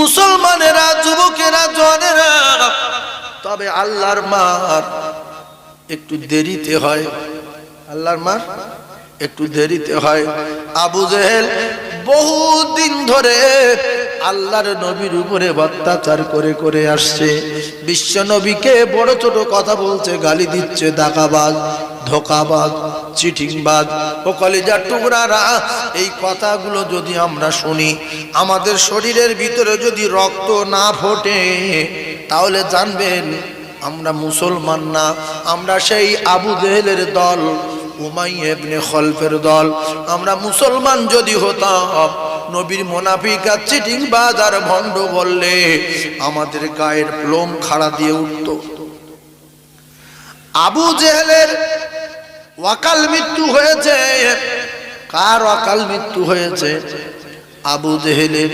মুসলমানেরা, যুবকেরা, জওয়ানেরা, তবে আল্লাহর মার একটু দেরিতে হয়, আল্লাহর মার একটু দেরিতে হয়। আবু জেহেল বহুদিন ধরে আল্লাহর নবীর উপরে অত্যাচার করে করে আসছে। বিশ্ব নবীকে বড় ছোট কথা বলছে, গালি দিচ্ছে, দাগাবাজ, ধোকাবাজ, চিটিংবাজ। ও কলিজার টুকরারা, এই কথাগুলো যদি আমরা শুনি, আমাদের শরীরের ভিতরে যদি রক্ত না ফোটে, তাহলে জানবেন আমরা মুসলমান না, আমরা সেই আবু জেহেলের দল, উমাইয়া ইবনে খলফের দল। আমরা মুসলমান যদি হতাম, নবীর মুনাফিক আর চিটিংবাজ আর ভণ্ড বললে আমাদের গায়ের লোম খাড়া দিয়ে উঠত। আবু জেহেলের অকাল মৃত্যু হয়েছে। কার অকাল মৃত্যু হয়েছে? আবু জেহেলের।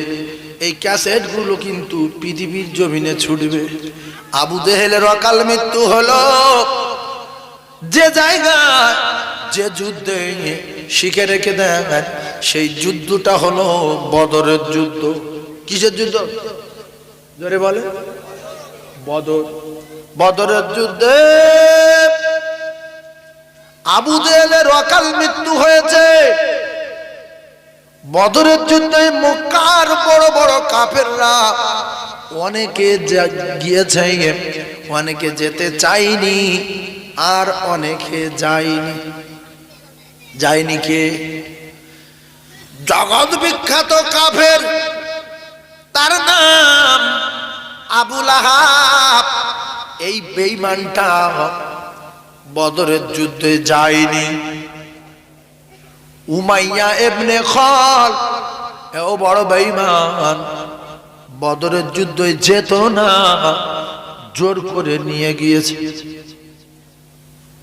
এই ক্যাসেটগুলো কিন্তু পৃথিবীর জমিনে ছুটবে। আবু জেহেলের অকাল মৃত্যু হলো যে জায়গায়, যে যুদ্ধে শিখে রেখে দেন, সেই যুদ্ধটা হলো বদরের যুদ্ধ। কিসের যুদ্ধ? জোরে বলে। বদর। বদরের যুদ্ধে আবু জেহেলের অকাল মৃত্যু হয়েছে। বদরের যুদ্ধে মক্কার বড় বড় কাফেররা অনেকে গিয়েছে, অনেকে যেতে চায়নি, আর অনেকে যায়নি। যায়নি কে? জগৎ বিখ্যাত কাফের, তার নাম আবু লাহাব। এই বেঈমানটা বদরের যুদ্ধে যায়নি। উমাইয়া ইবনে খলফ, এও বড় বেঈমান, বদরের যুদ্ধে যেত না, জোর করে নিয়ে গিয়েছে।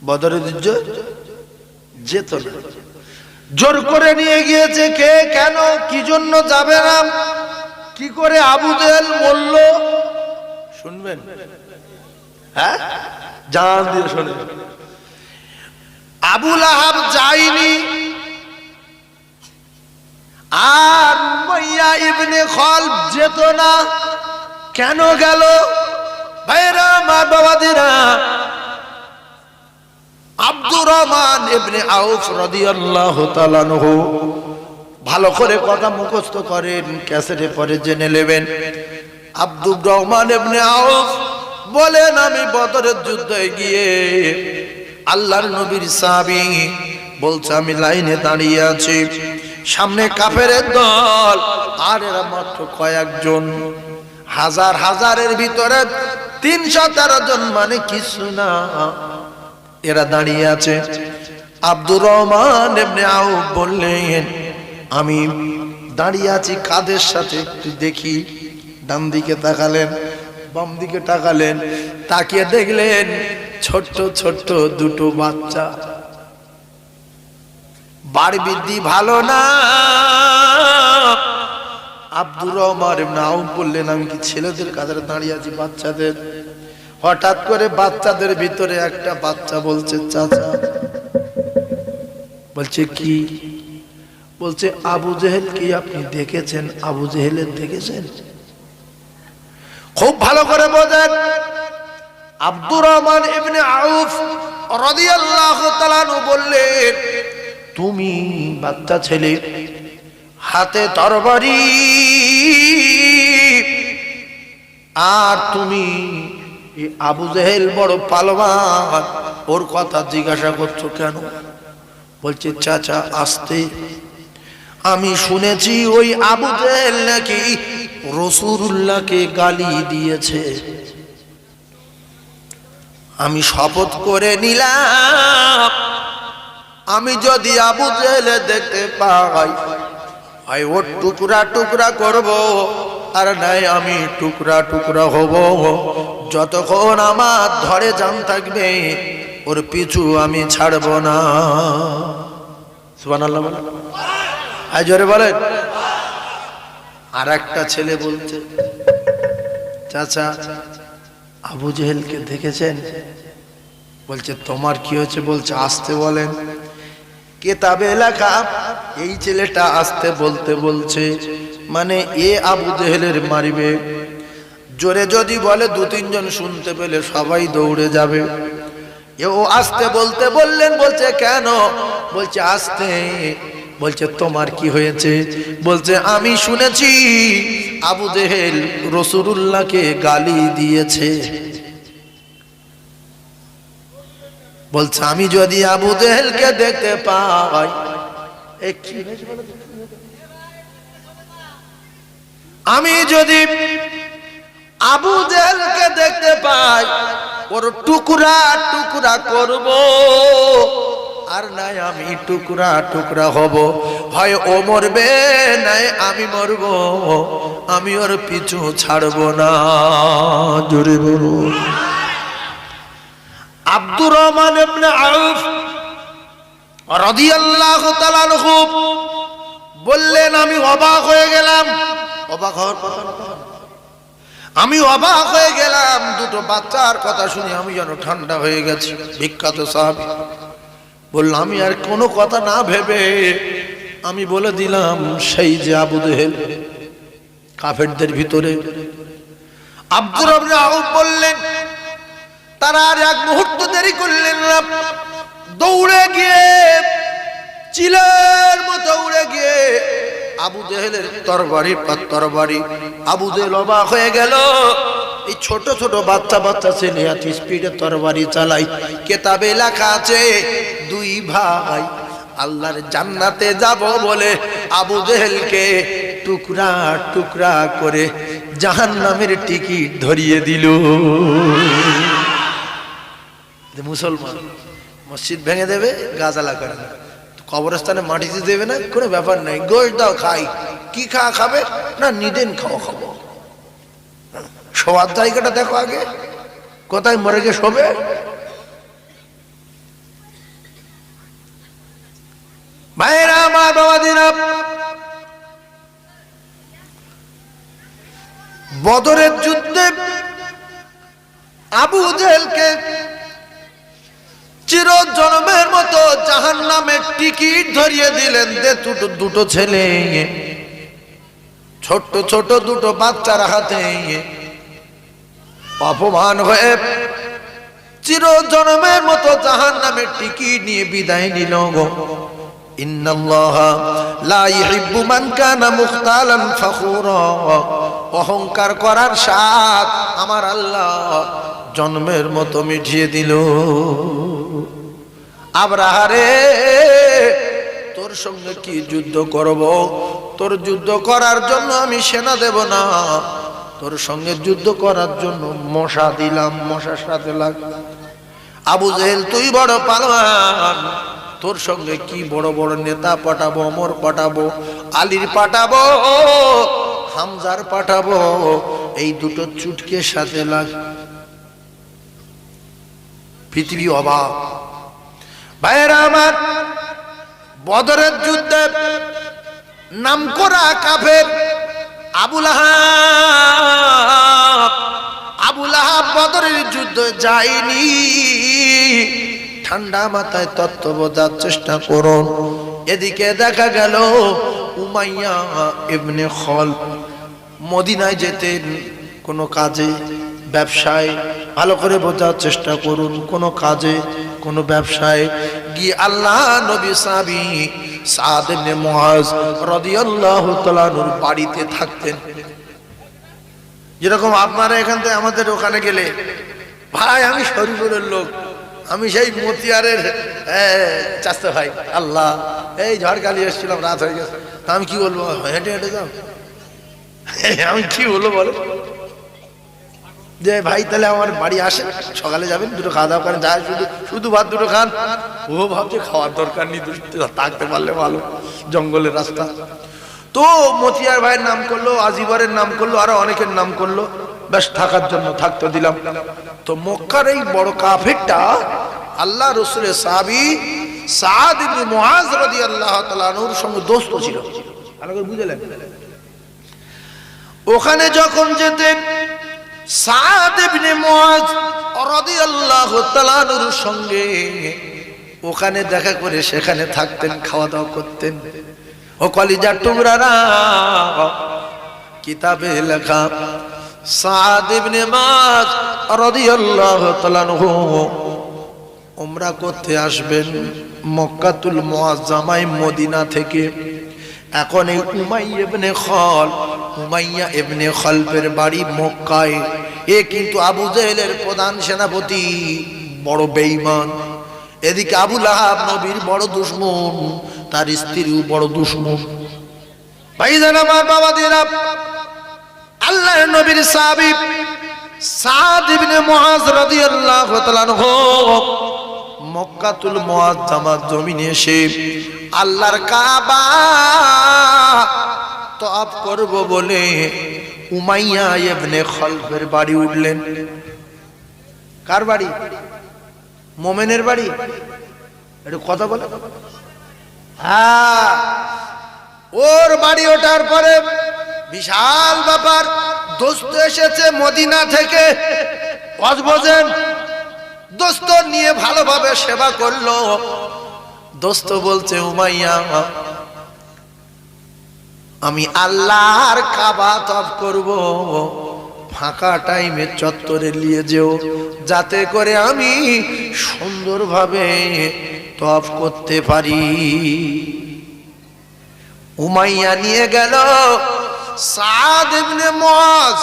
বদরের যুদ্ধে যেত না, জোর করে নিয়ে গিয়েছে। কে? কেন? কি জন্য যাবে না? কি করে আবু জেহেল মরল শুনবেন? হ্যাঁ, জান দিয়ে শুনবেন। আবু লাহাব যায়নি, আর উমাইয়া ইবনে খলফ যেত না। কেন গেল? ভাইরা, মা বাবাদিরা, আব্দুর রহমান ইবনে আউফ রাদিয়াল্লাহু তাআলা আনহু, ভালো করে কথা মুখস্থ করেন, ক্যাসেটে পরে জেনে নেবেন। আব্দুর রহমান ইবনে আউফ বলেন, আমি বদরের যুদ্ধে গিয়ে আল্লাহর নবীর সাহাবী, বলছে আমি লাইনে দাঁড়িয়ে আছি, সামনে কাফেরের দল, আর এরা মাত্র কয়েকজন, হাজার হাজারের ভিতরে 313 জন, মানে কিছু না, এরা দাঁড়িয়ে আছে। আব্দুর রহমান ইবনে আউফ বললেন, আমি দাঁড়িয়ে আছি কাদের সাথে একটু দেখি। ডান দিকে তাকালেন, বাম দিকে তাকালেন, তাকিয়ে দেখলেন ছোট্ট ছোট্ট দুটো বাচ্চা। বাড়ি বৃদ্ধি ভালো না। আব্দুর রহমান ইবনে আউফ বললেন, আমি কি ছেলেদের কাতারে দাঁড়িয়ে আছি বাচ্চাদের? হঠাৎ করে বাচ্চাদের ভিতরে একটা বাচ্চা বলছে, চাচা। বলছে কি? বলছে আবু জেহেল কি আপনি দেখেছেন? আবু জেহেলের দেখেছেন? খুব ভালো করে বোঝেন। আব্দুর রহমান ইবনে আউফ রাদিয়াল্লাহু তাআলা আনহু বললেন, তুমি বাচ্চা ছেলে, হাতে তরবারি, আর তুমি আবু জেহেল বড় পালোয়ান, ওর কথা জিজ্ঞাসা করছো কেন? বলছে চাচা আস্তে, আমি শুনেছি ওই আবু জেহেল নাকি রাসূলুল্লাহকে গালি দিয়েছে। আমি শপথ করে নিলাম, আমি যদি আবু জেহেল দেখতে পাই, হয় ওর টুকরা টুকরা করব, আর নাই আমি টুকরা টুকরা হব। যতক্ষণ আমার ধরে জান থাকবে, ওর পিছু আমি ছাড়ব না। সুবহানাল্লাহ বলেন, আই জোরে বলেন। আর একটা ছেলে বলছে, চাচা আবু জেহেলকে দেখেছেন? বলছে তোমার কি হয়েছে? বলছে আসতে বলেন। কেতাবে লেখা, এই ছেলেটা আসতে বলতে বলছে মানে এ আবু জেহেলের মারিবে। জোরে যদি বলে দু তিনজন শুনতে পেলে সবাই দৌড়ে যাবে। ও আস্তে বলতে বললেন, বলছে কেন? বলছে আস্তে। বলছে তোমার কি হয়েছে? বলছে আমি শুনেছি আবু জেহেল রাসূলুল্লাহকে গালি দিয়েছে। বলছে আমি যদি আবু জেহেলকে দেখতে পাই, আমি যদি আবু জেহেলকে দেখতে পাই, ওর টুকরা টুকরা করব, আর নাই আমি টুকরা টুকরা হব। হয় ও মরবে, নাই আমি মরব, আমি ওর পিছু ছাড়ব না। জোরে বলুন। আব্দুর রহমান ইবনে আউফ রাদিয়াল্লাহু তাআলা আনহু বললেন, আমি অবাক হয়ে গেলাম। অবাক হওয়ার কথা না, আমি অবাক হয়ে গেলাম। দুটো বাচ্চার কথা শুনে আমি যেন ঠান্ডা হয়ে গেছি। বিখ্যাত সাহাবী বললাম, আমি আর কোনো কথা না ভেবে আমি বলে দিলাম, সেই যে আবু জেহেল কাফেরদের ভিতরে। আব্দুর রহমান আউফ বললেন, তারা আর এক মুহূর্ত দেরি করলেন না, দৌড়ে গিয়ে চিলের মতো উড়ে গিয়ে আবু জেহেলের তরবারির পর তরবারি। আবু জেহেল অবাক হয়ে গেল, এই ছোট ছোট বাচ্চা বাচ্চা ছেলে এত স্পিডে তরবারি চালাই। কেতাবে লেখা আছে দুই ভাই আল্লাহর জান্নাতে যাব বলে আবু জেহেলকে টুকরা টুকরা করে জাহান্নামের টিকিট ধরিয়ে দিল। মুসলমান মসজিদ ভেঙে দেবে, গাজালা করে না, কবরস্থানে মাটি দিয়ে দেবে না, কোনো ব্যাপার নাই। গোশ দাও খাই, কি খাবে না, নিদেন খাওয়া খাবো। শোয়ার জায়গাটা দেখো আগে, কোথায় মরে গিয়ে শোবে। ভাইরা আমার, বাবাদিরা, বদরের যুদ্ধে আবু জেহেলকে চির জন্মের মতো জাহান্নামের টিকিট ধরিয়ে দিলেন। দুটো ছেলে, ছোট্ট ছোট দুটো বাচ্চার হাতে অপমান হয়ে চির জন্মের মতো জাহান্নামের টিকিট নিয়ে বিদায় নিল। ইন্নাল্লাহা লা ইহিব্বু মান কানা মুখতালান ফখুরা। অহংকার করার স্বাদ আমার আল্লাহ জন্মের মতো মিটিয়ে দিল। আব্রাহা রে, তোর সঙ্গে কি যুদ্ধ করব? তোর যুদ্ধ করার জন্য আমি সেনা দেব না, তোর সঙ্গে যুদ্ধ করার জন্য মশা দিলাম, মশার সাথে লাগ। আবু জেহেল তুই বড় পালোয়ান, তোর সঙ্গে কি বড় বড় নেতা পাঠাবো, ওমর পাঠাবো, আলীর পাঠাবো, হামজার পাঠাবো, এই দুটো চুটকে সাথে লাগ। পৃথিবী অবাক। ভাইরা আমার, বদরের যুদ্ধে নামকরা কাফের আবুল আহাব বদরের যুদ্ধ যায়নি। ঠান্ডা মাথায় তত্ত্ব বোঝার চেষ্টা করুন। এদিকে দেখা গেল উমাইয়া ইবনে খলফ মদিনায় যেতেন কোনো কাজে, ব্যবসায়। ভালো করে বোঝার চেষ্টা করুন, কোনো কাজে, কোনো ব্যবসায় গিয়ে আল্লাহ নবী সাহাবী সাদ ইবনে মুআজ রাদিয়াল্লাহু তাআলা আনহুর বাড়িতে থাকতেন। যেরকম আপনারা এখান থেকে আমাদের ওখানে গেলে, ভাই আমি শরীফুরের লোক, আমি সেই মতিয়ারের চাচা ভাই, আল্লাহ এই ঝড়খালি এসেছিলাম, রাত হয়ে গেছে, আমি কি বলবো, হেঁটে হেঁটে যাও, আমি কি বলবো বলো, যে ভাই তাহলে আমার বাড়ি আসেন, সকালে যাবেন, দুটো খাওয়া দাওয়া করেন, যায় শুধু ভাত দুটো খান। ও ভাবছে খাওয়ার দরকার নেই, থাকতে পারলে ভালো, জঙ্গলের রাস্তা। তো মতিয়ার ভাইয়ের নাম করলো, আজিবরের নাম করলো, আরো অনেকের নাম করলো, বেশ থাকার জন্য থাকতে দিলাম। তো মক্কার এই বড় কাফেরটা আল্লাহ রাসূলের সাহাবী সাদ ইবনে মুআজ রাদিয়াল্লাহু তাআলা আনহুর সঙ্গে দোস্ত ছিল। ভালো করে বুঝলেন? ওখানে যখন যেতেন সাদ ইবনে মুআজ রাদিয়াল্লাহু তাআলা আনহুর সঙ্গে ওখানে দেখা করে সেখানে থাকতেন, খাওয়া দাওয়া করতেন। ও কলিজার টুকরারা, কিতাবে লেখা সাদ ইবনে মুআজ রাদিয়াল্লাহু তাআলা আনহু উমরা করতে আসবেন মক্কাতুল মুআজ্জামায় মদিনা থেকে। এখন এই উমাইয়া ইবনে খলফের বাড়ি মক্কায়। এ কিন্তু আবু জেহেলের প্রধান সেনাপতি, বড় বেঈমান। এদিকে আবু লাহাব নবীর বড় দুশমন, তার স্ত্রীও বড় দুশমন। ভাইজান আমার, বাবাদিরা, আল্লাহর নবীর সাহাবী সাদ ইবনে মুআজ রাদিয়াল্লাহু তাআলা আনহু মক্কাতুল মুআজ্জামার জমিনে এসে আল্লাহর কাবা তওয়াফ করব বলে উমাইয়া ইবনে খলফের বাড়ি উঠলেন। কার বাড়ি? মোমেনের বাড়ি। একটু কথা বলে। হ্যাঁ, ওর বাড়ি ওঠার পরে বিশাল ব্যাপার। দোস্ত এসেছে মদিনা থেকে, বোঝেন, দোস্ত নিয়ে ভালোভাবে সেবা করলো। দোস্ত বলছে, উমাইয়া, আমি আল্লাহর কাবা তওয়াফ করব, ফাঁকা টাইমে চত্বরে নিয়ে যেও, যাতে করে আমি সুন্দরভাবে তওয়াফ করতে পারি। উমাইয়া নিয়ে গেল সাদ ইবনে মুআজ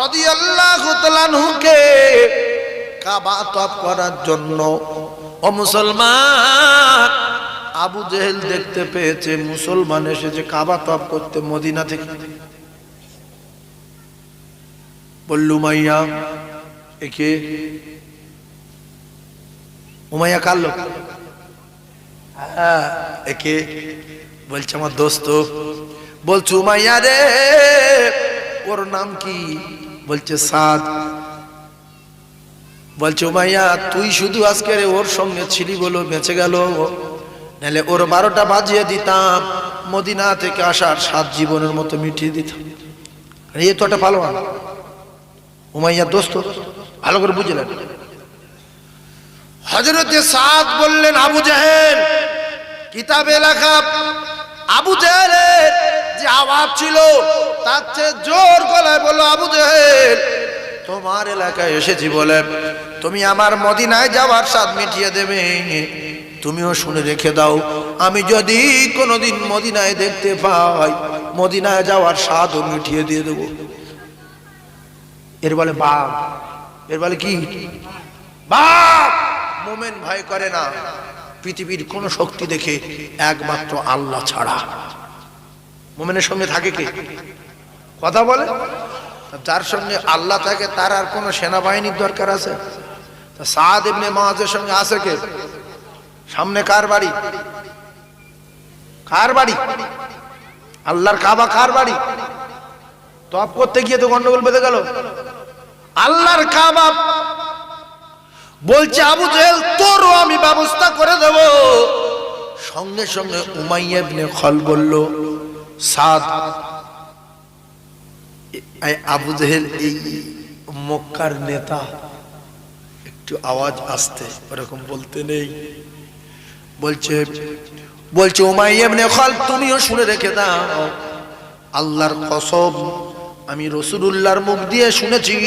রাদিয়াল্লাহু তাআলা আনহুকে কাবা তওয়াফ করার জন্য। ও মুসলমান, আবু জেহেল দেখতে পেয়েছে মুসলমান এসেছে কাবা তওয়াফ করতে মদিনা থেকে। বলল, উমাইয়া একে? উমাইয়া কার লোক? হ্যাঁ, একে? বলছে আমার দোস্ত। বলছে, উমাইয়া রে, ওর নাম কি? বলছে সাদ। বলছে, উমাইয়া তুই শুধু আজকে ওর সঙ্গে ছিলি বলো বেঁচে গেল, নাহলে ওর 12টা বাজিয়ে দিতাম, মদিনা থেকে আসার 7 জীবনের মতো মিটিয়ে দিতাম। এ তো একটা ভালো না। উমাইয়া দোস্ত, ভালো করে বুঝলেন। হযরতে সাদ বললেন, আবু জেহেল, কিতাবে লেখা আবু জেহেলের যে আওয়াজ ছিল তার চেয়ে জোর গলায় বলল, আবু জেহেল, তোমার এলাকায় এসেছি বলে তুমি আমার মদিনায় যাওয়ার স্বাদ মিটিয়ে দেবে। তুমিও শুনে রেখে দাও, আমি যদি কোনোদিন মদিনায় দেখতে পাই, মদিনায় যাওয়ার স্বাদও মিটিয়ে দিয়ে দেব। এর বলে বাপ, এর বলে কি? বাপ। মোমেন ভয় করে না পৃথিবীর কোন শক্তি দেখে, একমাত্র আল্লাহ ছাড়া। মোমেনের সঙ্গে থাকে কে? কথা বলে। যার সঙ্গে আল্লাহ থাকে তার আর কোন সেনাবাহিনীর দরকার আছে? সাদ ইবনে মুআজের সঙ্গে আছে কে? সামনে কার বাড়ি? কার বাড়ি? আল্লাহর কাবা কার বাড়ি? তওয়াফ করতে গিয়ে তো গন্ডগোল বেঁধে গেল। আল্লাহর কাবা। বলছে, আবু জেহেল, তোরও আমি ব্যবস্থা করে দেব। সঙ্গে সঙ্গে উমাইয়া ইবনে খলফ বলল, সাদ, আবু জেহেল এই মক্কার নেতা, একটু আওয়াজ আসতে, ওরকম বলতে নেই। বলছে উমাইয়া ইবনে খলফ, তুমিও শুনে রেখে দাও, আল্লাহর কসম, আমি রাসূলুল্লাহর মুখ দিয়ে শুনেছি,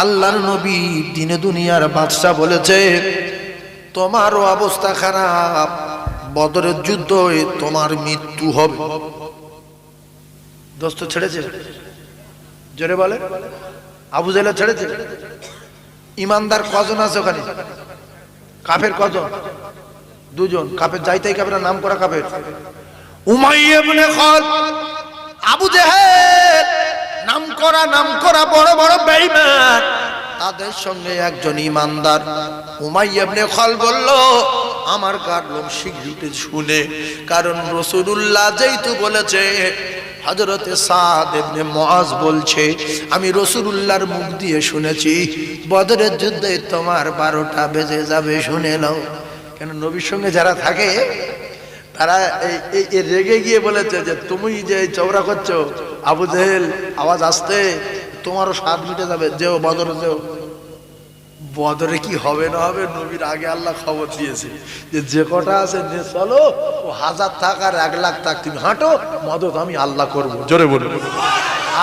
আল্লাহর নবী দিনে দুনিয়ার বাদশা বলেছে, তোমারও অবস্থা খারাপ, বদরের যুদ্ধে তোমার মৃত্যু হবে। দোস্ত ছেড়েছে? জোরে বলে। আবু জেহেল ছেড়েছে? ইমানদার কজন আছে ওখানে? কাফের কজন? 2 জন। কাফের যাইতেই কাফের, নাম করা কাফের। উমাইয়া ইবনে খলফ, আবু জেহেল, নাম করা বড় বড় বেঈমান, তাদের সঙ্গে একজন ইমানদার। উমাইয়া ইবনে খলফ বলল, আমার গার লোম শিগগিরই শুনে, কারণ রাসূলুল্লাহ যেহেতু বলেছে, হযরতে সাদ ইবনে মুআজ বলছে, আমি রাসূলুল্লাহর মুখ দিয়ে শুনেছি, বদরের যুদ্ধে তোমার 12টা বেজে যাবে, শুনে নাও। কেন নবীর সঙ্গে যারা থাকে তারা এই রেগে গিয়ে বলেছে যে, তুমি যে চওড়া করছো আবু জেহেল, আওয়াজ আসতে, তোমারও স্বাদ মিটে যাবে, যেও বদরে যেও। বদরে কি হবে না হবে, নবীর আগে আল্লাহ খবর দিয়েছে যে কটা আছে নিয়ে চলো, ও 1000 থাক আর 1 লাখ থাক, তুমি হাঁটো, মদত আমি আল্লাহ করবো। জোরে বলুন।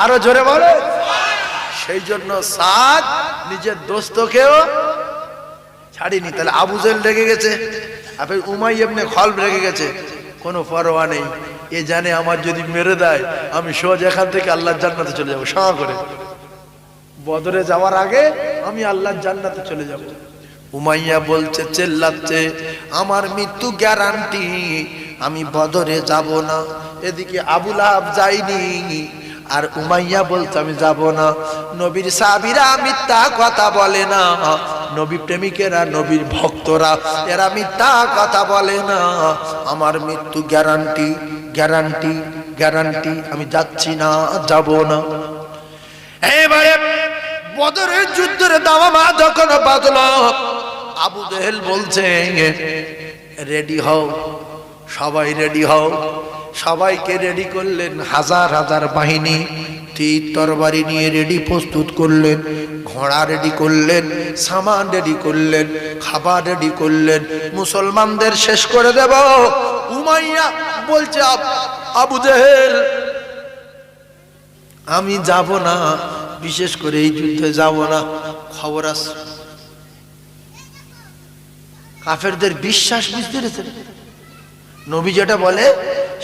আরো জোরে বলে। সেই জন্য সাদ নিজের দোস্তকেও ছাড়িনি। তাহলে আবু জেহেল রেগে গেছে, আপনি উমাইয়া ইবনে খালব রেগে গেছে, কোনো পরোয়া নেই। এ জানে আমার যদি মেরে দেয় আমি সোজা এখান থেকে আল্লাহর জান্নাতে চলে যাবো। সাঁ করে বদরে যাওয়ার আগে আমি আল্লাহর জান্নাতে চলে যাব। উমাইয়া বলছে, চেল্লাচ্ছে, আমার মৃত্যু গ্যারান্টি, আমি বদরে যাব না। এদিকে আবু লাহাব যায়নি, আর উমাইয়া বলছে আমি যাব না। নবীর সাহাবীরা মিথ্যা কথা বলে না, নবী প্রেমিকেরা, নবীর ভক্তরা, এরা মিথ্যা কথা বলে না। আমার মৃত্যু গ্যারান্টি, গ্যারান্টি, গ্যারান্টি, আমি যাচ্ছি না, যাব না। এবারে বদরের যুদ্ধের দামামা যখন বাজলো, আবু জেহেল বলছে রেডি হও, সবাই রেডি হও। সবাইকে রেডি করলেন, হাজার হাজার বাহিনী তীর তরবারি নিয়ে রেডি প্রস্তুত করলেন, ঘোড়া রেডি করলেন, সামান রেডি করলেন, খাবার রেডি করলেন, মুসলমানদের শেষ করে দেব। উমাইয়া বলছে আবু জেহেল আমি যাব না, বিশেষ করে এই যুদ্ধে যাব না। খবর আছে কাফেরদের বিশ্বাস, বুঝতে পেরেছেন? নবী যেটা বলে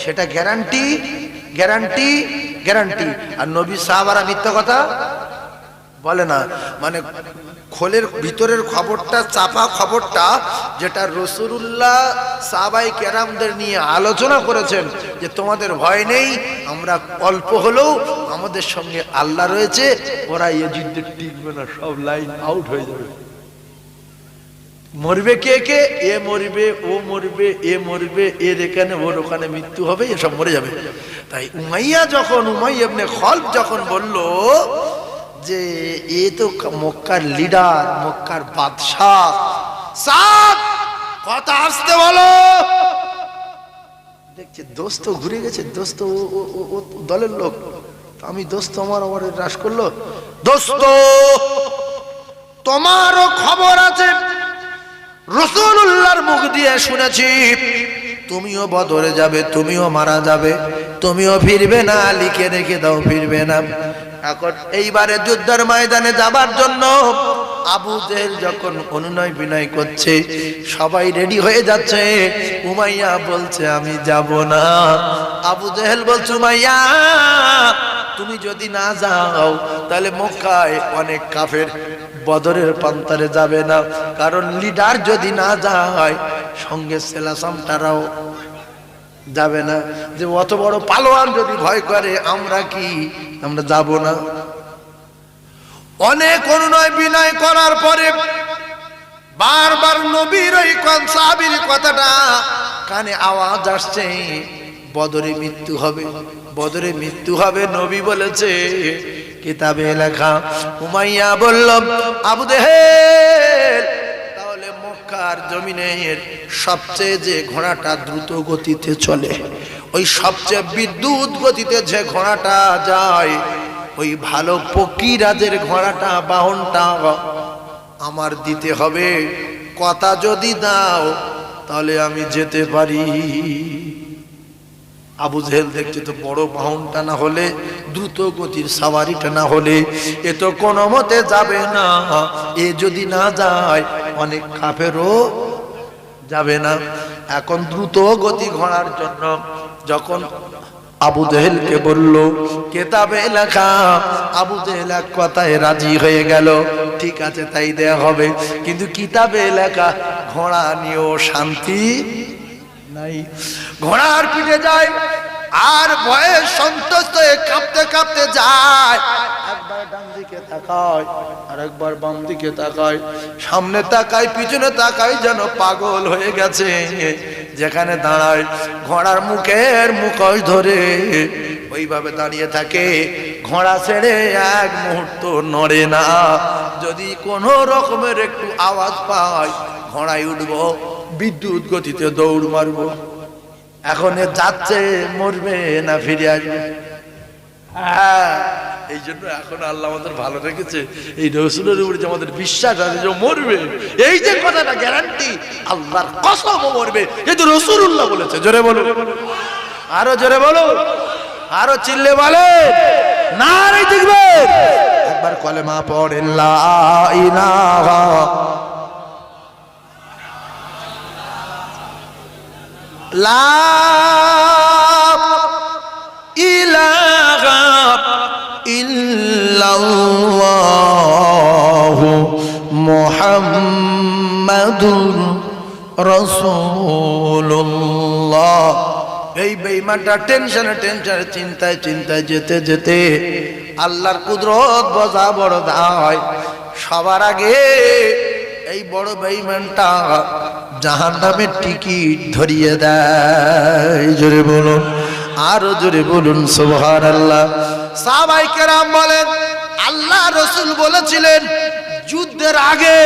সেটা গ্যারান্টি, গ্যারান্টি, গ্যারান্টি। আর নবী সাহাবারা মিথ্যা কথা বলে না। মানে খোলের ভিতরের খবরটা, চাপা খবরটা, যেটা রাসূলুল্লাহ সাহাবায়ে কেরামদের নিয়ে আলোচনা করেছেন যে তোমাদের ভয় নেই, আমরা অল্প হলেও আমাদের সঙ্গে আল্লাহ রয়েছে, ওরা এই যুদ্ধে টিকবে না, সব লাইন আউট হয়ে যাবে। মরবে কে কে, এ মরবে, ও মরবে, এ মরবে, এর এখানে ওর ওখানে মৃত্যু হবে, এসব মরে যাবে। তাই উমাইয়া ইবনে খালব যখন বলল যে এ তো মক্কার লিডার, মক্কার বাদশাহ, সাদ কথা আসতে বলো। দেখছে দোস্ত ঘুরে গেছে, দোস্ত ও দলের লোক, আমি দোস্ত আমার হ্রাস করলো। দোস্ত তোমারও খবর আছে, রাসূলুল্লাহর মুখ দিয়ে শুনেছি তুমিও বদরে যাবে, তুমিও মারা যাবে, তুমিও ফিরবে না, লিখে রেখে দাও, ফিরবে না। এখন এইবারে যুদ্ধের ময়দানে যাবার জন্য আবু জেহেল যখন অনুনয় বিনয় করছে, সবাই রেডি হয়ে যাচ্ছে, উমাইয়া বলছে আমি যাব না। আবু জেহেল বলছে উমাইয়া তুমি যদি না যাও তাহলে মক্কায় অনেক কাফের বদরের প্রান্তরে যাবে না, কারণ লিডার যদি না যায় সঙ্গে সেলাসামটারাও যাবে না। যে অত বড় পালোয়ান যদি ভয় করে আমরা কি, আমরা যাব না। অনেক অনুনয় বিনয় করার পরে বারবার নবীর ওই সাহাবীর কথাটা কানে আওয়াজ আসছে, বদরে মৃত্যু হবে, বদরে মৃত্যু হবে, নবী বলেছে, কিতাবে লেখা। উমাইয়া বলল আবু জেহেল তাহলে মক্কার জমিনের সবচেয়ে যে ঘোড়াটা দ্রুত গতিতে চলে, ওই সবচেয়ে বিদ্যুৎ গতিতে যে ঘোড়াটা যায়, ওই ভালো পকিরাজের ঘোড়াটা, বাহনটা আমার দিতে হবে। কথা যদি দাও তাহলে আমি যেতে পারি। আবু জেহেল দেখছে তো বড় বাহনটা না হলে, দ্রুত গতির সাওয়ারিটা না হলে এ তো কোনো মতে যাবে না। এ যদি না যায় অনেক কাফেরও যাবে না। এখন দ্রুত গতি ঘোড়ার জন্য যখন আবু জেহেলকে বলল কিতাবে লেখা, আবু জেহেল এক কথায় রাজি হয়ে গেল, ঠিক আছে তাই দেয়া হবে। কিন্তু কিতাবে লেখা ঘোড়া নিয়েও শান্তি নাই। ঘোড়ার পিঠে যায় আর ভয়ে সন্তুষ্ট হয়ে কাঁপতে কাঁপতে যায়। একবার ডান দিকে তাকায় আর একবার বাম দিকে তাকায়, সামনে তাকায় পিছনে তাকায়, যেন পাগল হয়ে গেছে। যেখানে দাঁড়ায় ঘোড়ার মুখের মুখোশ ধরে ওইভাবে দাঁড়িয়ে থাকে, ঘোড়া ছেড়ে এক মুহূর্ত নড়ে না। যদি কোনো রকমের একটু আওয়াজ পায় ঘোড়ায় উঠবো, বিদ্যুৎ গতিতে দৌড় মারবো। এখন যাচ্ছে, মরবে না ফিরে আসবে। হ্যাঁ, এই জন্য এখন আল্লাহ আমাদের ভালো রেখেছে, এই রাসূলের উপরে যে আমাদের বিশ্বাস আছে যে মরবে, এই যে কথাটা গ্যারান্টি, আল্লাহর কসম মরবে, এই তো রাসূলুল্লাহ বলেছে। জোরে বলো, আরো জোরে বলো, আরো চিল্লে বলে নারে তাকবীর। একবার কলেমা পড়েন লা ইলাহা লা ইলাহা ইল্লাল্লাহু মুহাম্মাদুর রাসূলুল্লাহ। এই বেঈমানটা টেনশনে চিন্তায় যেতে যেতে আল্লাহর কুদরত বোঝা বড় দায়। সবার আগে এই বড় বেঈমানটা জাহান্নামের টিকিট ধরিয়ে দেয়। জোরে বলুন, আরো জোরে বলুন সুবহানাল্লাহ। সাহাবায়ে কেরাম বলেন আল্লাহ রাসূল বলেছিলেন যুদ্ধের আগে,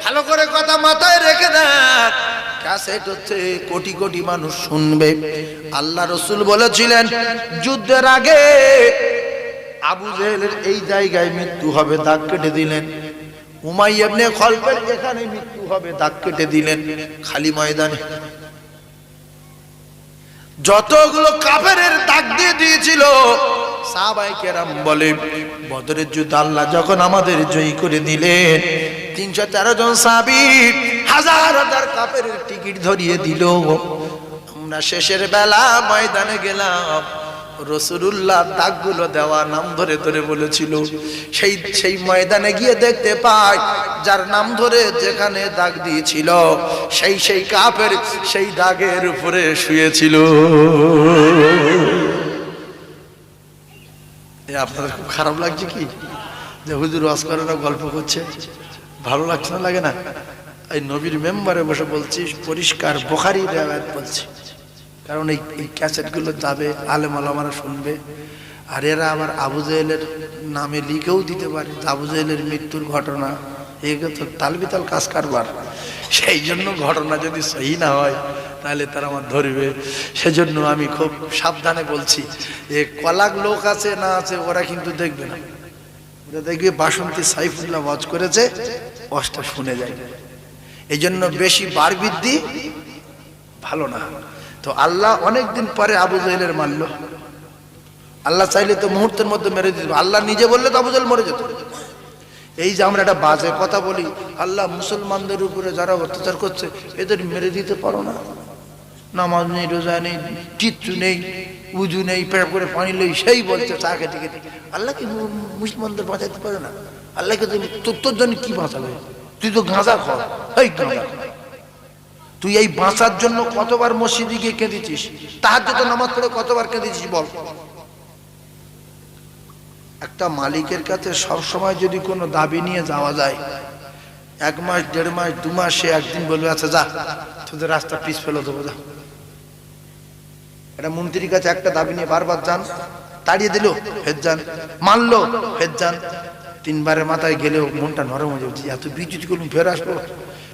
ভালো করে কথা মাথায় রেখে দেন, ক্যাসেট হচ্ছে কোটি কোটি মানুষ শুনবে। আল্লাহ রাসূল বলেছিলেন যুদ্ধের আগে আবু জেহেলের এই জায়গায় মৃত্যু হবে, দাগ কেটে দিলেন। উমাইয়া ইবনে খলফের এখানে মৃত্যু হবে, দাগ কেটে দিলেন। খালি ময়দানে যতগুলো কাফেরের দাগ দিয়ে দিয়েছিল, সাহাবায়ে কেরাম বলে বদরের যুদ্ধ আল্লাহ যখন আমাদের জয়ী করে দিলেন, 313 জন সাহাবী হাজার হাজার কাফেরের টিকিট ধরিয়ে দিল। আমরা শেষের বেলা ময়দানে গেলাম, রাসূলুল্লাহ দাগগুলো দেওয়া নাম ধরে ধরে বলেছিল। সেই ময়দানে গিয়ে দেখতে পাই যার নাম ধরে যেখানে দাগ দিয়েছিল সেই কাফের সেই দাগের উপরে শুয়েছিল। আপনাদের খুব খারাপ লাগছে কি যে হুজুর ওয়াজ করে না, গল্প করছে? ভালো লাগছে না, লাগে না? এই নবীর মেম্বারে বসে বলছি, পরিষ্কার বুখারীর riwayat বলছি, কারণ এই ক্যাসেটগুলো যাবে, আলেম ওলামারা শুনবে। আর এরা আবার আবু জেহেলের নামে লিখেও দিতে পারে আবু জেহেলের মৃত্যুর ঘটনা। এগুলো তো তালবিতাল কাজ কারবার। সেই জন্য ঘটনা যদি সহি না হয় তাহলে তারা আমার ধরবে। সেজন্য আমি খুব সাবধানে বলছি, এ কলাক লোক আছে না আছে ওরা কিন্তু দেখবে না, ওরা দেখবে বাসন্তী সাইফুল্লাহ ওয়াজ করেছে, ওয়াজটা শুনে যায়। এই জন্য বেশি বার বৃদ্ধি ভালো না। তো আল্লাহ অনেকদিন পরে আবু জেহেলের মারল। আল্লাহ চাইলে তো মুহূর্তের মধ্যে মেরে দিত, আল্লাহ নিজে বললে তো আবু জেহেল মরে যেত। এই যে আমরা একটা বাজে কথা বলি, আল্লাহ মুসলমানদের উপরে যারা অত্যাচার করছে এদের মেরে দিতে পারো না? নামাজ নেই, রোজা নেই, কিচ্ছু নেই, উজু নেই, পেট করে পানি নেই, সেই বলছে চা খেতে খেতে। আল্লাহ কি মুসলমানদের বাঁচাইতে পারে না? আল্লাহকে তোর জন্য কি বাঁচাবে? তুই তো গাঁজা খাও, এই গাঁজা তুই এই বাঁচার জন্য কতবার মসজিদে গিয়ে কেঁদেছিস, তাহাজ্জুদের নামাজ পড়ে কতবার কেঁদেছিস বল? একটা মালিকের কাছে সব সময় যদি কোনো দাবি নিয়ে যাওয়া যায়, 1 মাস 1.5 মাস 2 মাস, সে একদিন বলবে আচ্ছা যা তোদের রাস্তা পিছ ফেলে দেবো, যা। এটা মন্ত্রীর কাছে একটা দাবি নিয়ে বারবার যান, তাড়িয়ে দিল ফের যান, মানলো ফের যান, 3 বারের মাথায় গেলেও মনটা নরম হয়ে যাচ্ছে, এত বিদ্যুৎ করুন ফের আসলো,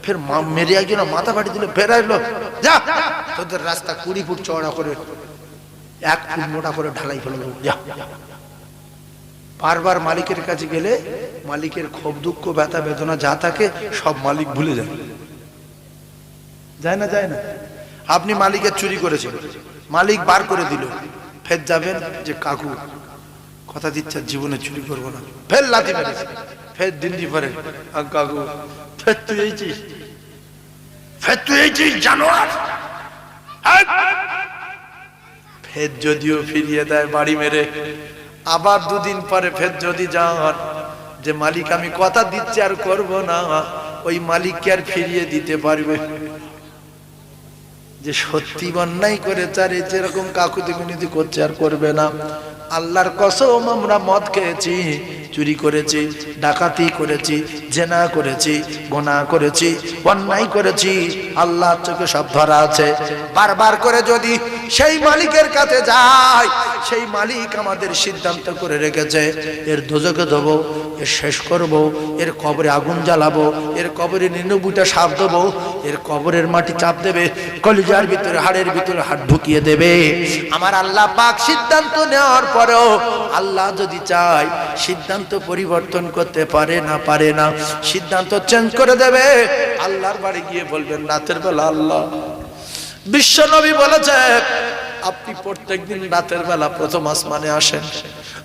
ফের মেরে একজন মাথা ফাটি দিল, ফের আসলো, যা তোদের রাস্তা 20 ফুট চওড়া করে 1 ফুট মোটা করে ঢালাই ফেলে দেবো, যা। বারবার মালিকের কাছে গেলে মালিকের ক্ষোভ দুঃখ ব্যথা বেদনা যা থাকে সব মালিক ভুলে যায়, যায় না? যায় না? আপনি মালিকের চুরি করেছেন, মালিক বার করে দিল, ফের যাবেন যে কাকু কথা দিচ্ছে জীবনে চুরি করবো না, ফের লাথি মেরেছে, ফের দিন পরে কাকু ফের তুই এইছিস, ফের তুই এইছিস জানোয়ার, ফের যদিও ফিরিয়ে দেয় বাড়ি মেরে, আবার 2 দিন পরে ফের যদি যান যে মালিক আমি কথা দিচ্ছি আর করব না, ওই মালিককে আর ফিরিয়ে দিতে পারবে? যে সত্যি অন্যায় করে চারে যেরকম কাকুতি মিনতি করছে আর করবে না। আল্লাহর কসম আমরা মদ খেয়েছি, চুরি করেছি, ডাকাতি করেছি, জেনা করেছি, গুনাহ করেছি, অন্যায় করেছি, আল্লাহর চোখে সব ধরা আছে। বারবার করে যদি সেই মালিকের কাছে যাই, সেই মালিক আমাদের সিদ্ধান্ত করে রেখেছে এর দোজখে দেবো, এর শেষ করব, এর কবরে আগুন জ্বালাবো, এর কবরে 99টা সাপ দেবো, এর কবরের মাটি চাপ দেবে, কলিজার ভিতরে হাড়ের ভিতরে হাত ঢুকিয়ে দেবে। আমার আল্লাহ পাক সিদ্ধান্ত নেওয়ার পরেও আল্লাহ যদি চায় সিদ্ধান্ত পরিবর্তন করতে পারে না, পারে না, সিদ্ধান্ত চেঞ্জ করে দেবে। আল্লাহর বাড়ি গিয়ে বলবেন রাতের বেলা আল্লাহ, বিশ্ব নবী বলেছে আপনি প্রত্যেকদিন রাতের বেলা প্রথম আসমানে আসেন,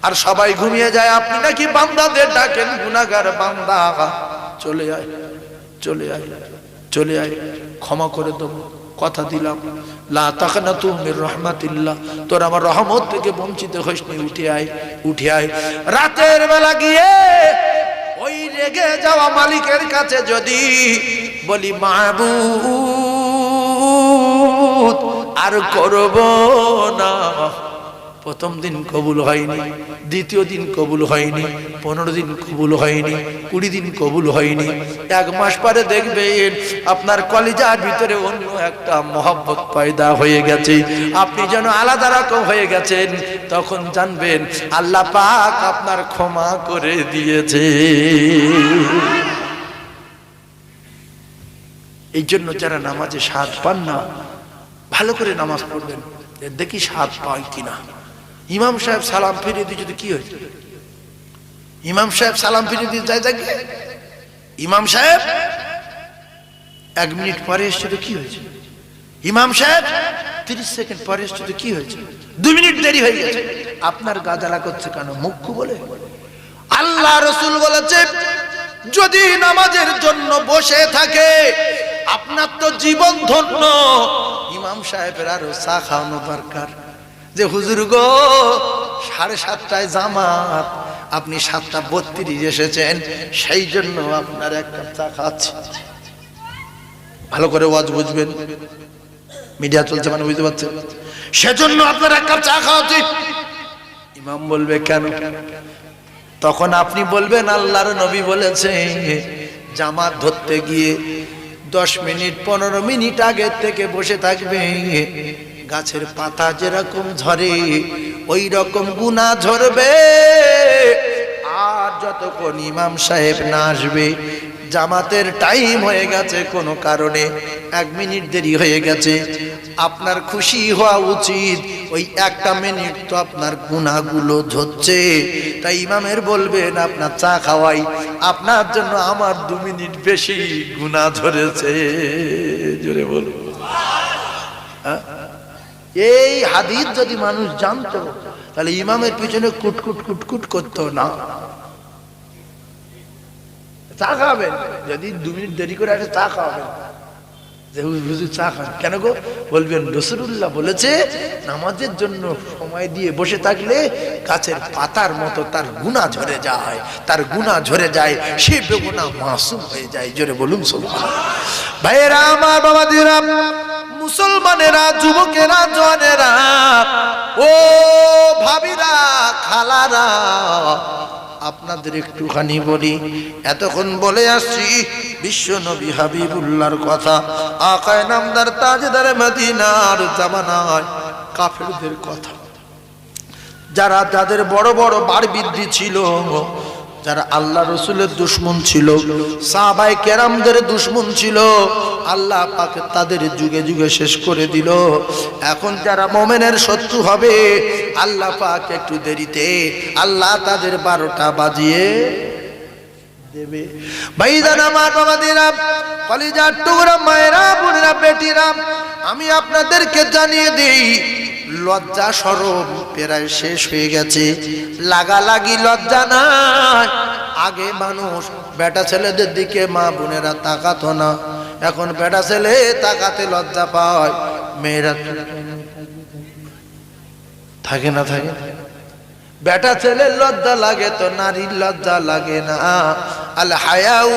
আর সবাই ঘুমিয়ে যায়, আপনি নাকি বান্দাদের ডাকেন, গুনাহগার বান্দা চলে আয়, চলে আয়, চলে আয়, ক্ষমা করে দেবো, কথা দিলাম, লা তাকনাতু মির রাহমাতিল্লাহ, তোর আমার রহমত থেকে বঞ্চিত হইস নি, উঠে আয়, উঠে আয়। রাতের বেলা গিয়ে ওই রেগে যাওয়া মালিকের কাছে যদি বলি মাবুদ আর করব না, প্রথম দিন কবুল হয়নি, দ্বিতীয় দিন কবুল হয়নি, 15 দিন কবুল হয়নি, 20 দিন কবুল হয়নি, 1 মাস পরে দেখবেন আপনার কলিজার ভিতরে অন্য একটা মহব্বত পয়দা হয়ে গেছে, আপনি যেন আলাদা রকম হয়ে গেছেন, তখন জানবেন আল্লাহ পাক আপনার ক্ষমা করে দিয়েছে। এই জন্য যারা নামাজে স্বাদ পান না, ভালো করে নামাজ পড়বেন, দেখি স্বাদ পায় কিনা। ইমাম সাহেব সালাম ফিরিয়ে দিয়ে যদি কি হয়েছে, ইমাম সাহেব সালাম ফিরিয়ে দিয়ে যায় দেখবে, ইমাম সাহেব 1 মিনিট পরে এসছে তো কি হয়েছে, ইমাম সাহেব 30 সেকেন্ড পরে এসছে তো কি হয়েছে, 2 মিনিট দেরি হয়ে গেছে, আপনার গাজালা করছে কেন, মুখ্য বলে? আল্লাহ রাসূল বলেছে যদি নামাজের জন্য বসে থাকে আপনার তো জীবন ধন্য। ইমাম সাহেবের আরো চা খাওয়ানো দরকার, যে হুজুর গো 7:30টায় জামাত, আপনি 7:32 এসেছেন, সেই জন্য আপনার 1 কাপ চা খাচ্ছি। ভালো করে ওয়াজ বুঝবেন, মিডিয়া চলছে মানে বুঝতে পারছেন, সেজন্য আপনার 1 কাপ চা খাওয়া উচিত। ইমাম বলবে কেন? তখন আপনি বলবেন আল্লাহর নবী বলেছে জামাত ধরতে গিয়ে 10 মিনিট 15 মিনিট আগে থেকে বসে থাকবে, গাছের পাতা যেরকম ঝরে ওই রকম গুনাহ ঝরবে। আর যতক্ষণ ইমাম সাহেব না আসবে, জামাতের টাইম হয়ে গেছে, কোনো কারণে 1 মিনিট দেরি হয়ে গেছে, আপনার খুশি হওয়া উচিত, ওই 1টা মিনিট তো আপনার গুনাহগুলো ঝরছে। তাই ইমামের বলবেন আপনার চা খাওয়াই, আপনার জন্য আমার 2 মিনিট বেশি গুনাহ ঝরেছে। জোরে বলুন। এই হাদিস যদি মানুষ জানতো তাহলে ইমামের পিছনে কুটকুট কুটকুট করতো না। চা খাবেন, যদি 2 মিনিট দেরি করে আসে চা খাবেন, যে হুজুর চা খান কেন গো, বলবেন রাসূলুল্লাহ বলেছে নামাজের জন্য সময় দিয়ে বসে থাকলে গাছের পাতার মতো তার গুনাহ ঝরে যায়, তার গুনাহ ঝরে যায়, সে বেগুনাহ মাসুম হয়ে যায়। জোরে বলুন সুবহানাল্লাহ। ভাইয়েরা আমার, বাবাদিরা, মুসলমানেরা, যুবকেরা, জওয়ানেরা, ও ভাবিরা, খালারা, আপনাদের একটুখানি বলি, এতক্ষণ বলে আসছি বিশ্ব নবী হাবিবুল্লাহর কথা, আকায়ে নামদার তাজদার মদিনার জামানায় কাফেরদের কথা, যারা যাদের বড় বড় বার বৃদ্ধি ছিল, যারা আল্লাহ রসুলের দুশমন ছিল, সাহাবায়ে কেরামদের দুশমন ছিল, আল্লাহ পাক তাদের যুগে যুগে শেষ করে দিল। এখন যারা মুমিনের শত্রু হবে, আল্লাহ পাক একটু দেরিতে আল্লাহ তাদের 12টা বাজিয়ে দেবে। ভাইজান আমার, বাবাদিরা, কলিজার টুকরা মায়েরা, বোনেরা, বেটিরা, আমি আপনাদেরকে জানিয়ে দেই লজ্জা শরম প্রায় শেষ হয়ে গেছে, লাগালাগি লজ্জা নাই। আগে মানুষ বেটা ছেলেদের দিকে মা বোনেরা তাকাতো না, এখন বেটা ছেলে তাকাতে লজ্জা পায়, মেয়েরা থাকে না, থাকে। বেটা ছেলের লজ্জা লাগে তো নারীর লজ্জা লাগে না। আল হায়াউ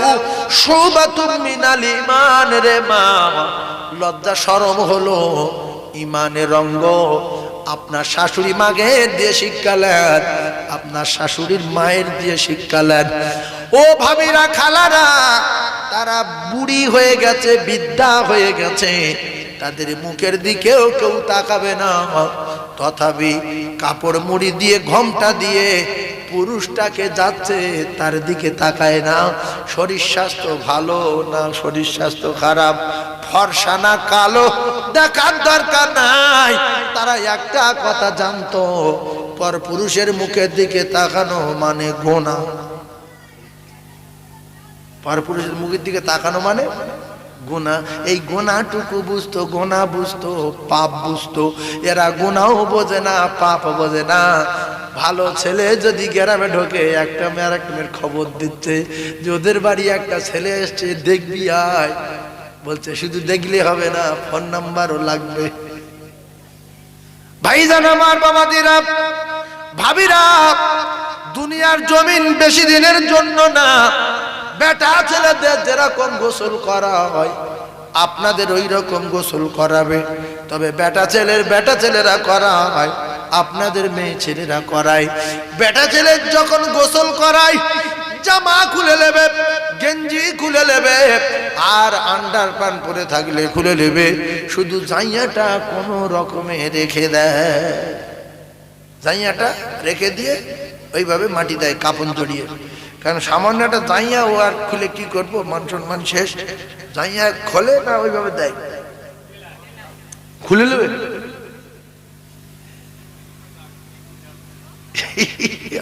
শুবাতুম মিনাল ঈমান রে মা, লজ্জা শরম হলো ইমানের অঙ্গ। আপনার শাশুড়ি মাকে দিয়ে শিক্ষালেন, আপনার শাশুড়ির মায়ের দিয়ে শিক্ষালেন। ও ভাবিরা, খালারা, তারা বুড়ি হয়ে গেছে, বৃদ্ধা হয়ে গেছে, তাদের মুখের দিকেও কেউ তাকাবে না। তথাপি কাপড় মুড়ি দিয়ে, ঘোমটা দিয়ে পুরুষটাকে যাচ্ছে, তার দিকে তাকায় না। শরীর স্বাস্থ্য ভালো না শরীর স্বাস্থ্য খারাপ, ফর্সা না কালো, দেখার দরকার নাই। তারা একটা কথা জানতো, পর পুরুষের মুখের দিকে তাকানো মানে গোনা। পর পুরুষের মুখের দিকে তাকানো মানে গুনাহ। এই গুনাহটুকু বুঝতো, গুনাহ বুঝতো, পাপ বুঝতো। এরা গুনাহও বোঝে না, পাপ বোঝে না। ভালো ছেলে যদি গ্রামে ঢোকে একটা মেয়ে আর একটা মেয়ের খবর দিচ্ছে যে ওদের বাড়ি একটা ছেলে এসছে, দেখবি আয়। বলছে শুধু দেখলে হবে না, ফোন নাম্বারও লাগবে। ভাইজান আমার, বাবাদিরা, ভাবিরা, দুনিয়ার জমিন বেশি দিনের জন্য না। বেটা ছেলেদের যেরকম গোসল করা হয় আপনাদের ওই রকম গোসল করাবে। তবে বেটা ছেলেরা করা হয়, আপনাদের মেয়ে ছেলেরা করায়। বেটা ছেলে যখন গোসল করায় জামা খুলে নেবে, গেঞ্জি খুলে নেবে, আর আন্ডার প্যান্ট পরে থাকলে খুলে নেবে, শুধু জাইয়াটা কোনো রকমে রেখে দেয়। জাইয়াটা রেখে দিয়ে ওইভাবে মাটি দেয় কাপড় জড়িয়ে। কারণ সামান্য একটা জাইয়া ও আর খুলে কি করবো, মান সম্মান শেষ। জাইয়া খোলে না, ওইভাবে দেয়, খুলে নেবে।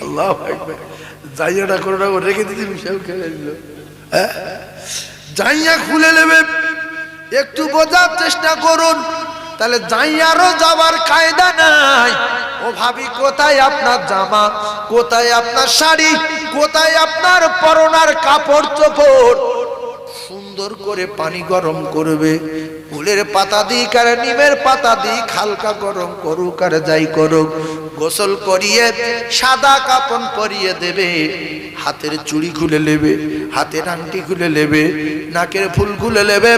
আল্লাহু আকবার। জাইয়াটা করে রেখে দিতে বিশাল খেলে দিল। হ্যাঁ, জাইয়া খুলে নেবে। একটু বোঝার চেষ্টা করুন, তাহলে জাইয়ারও যাওয়ার কায়দা নাই। ও ভাবি, কোথায় আপনার জামা, কোথায় আপনার শাড়ি, কোথায় আপনার পরনার কাপড় চোপড়? সুন্দর করে পানি গরম করবে, ফুলের পাতা দিই কার নিমের পাতা দিই হালকা গরম করুক আর যাই করুক, গোসল করিয়ে সাদা কাপড় পরিয়ে দেবে। হাতের চুড়ি খুলে নেবে, হাতের আংটি খুলে নেবে, নাকের ফুল খুলে নেবে,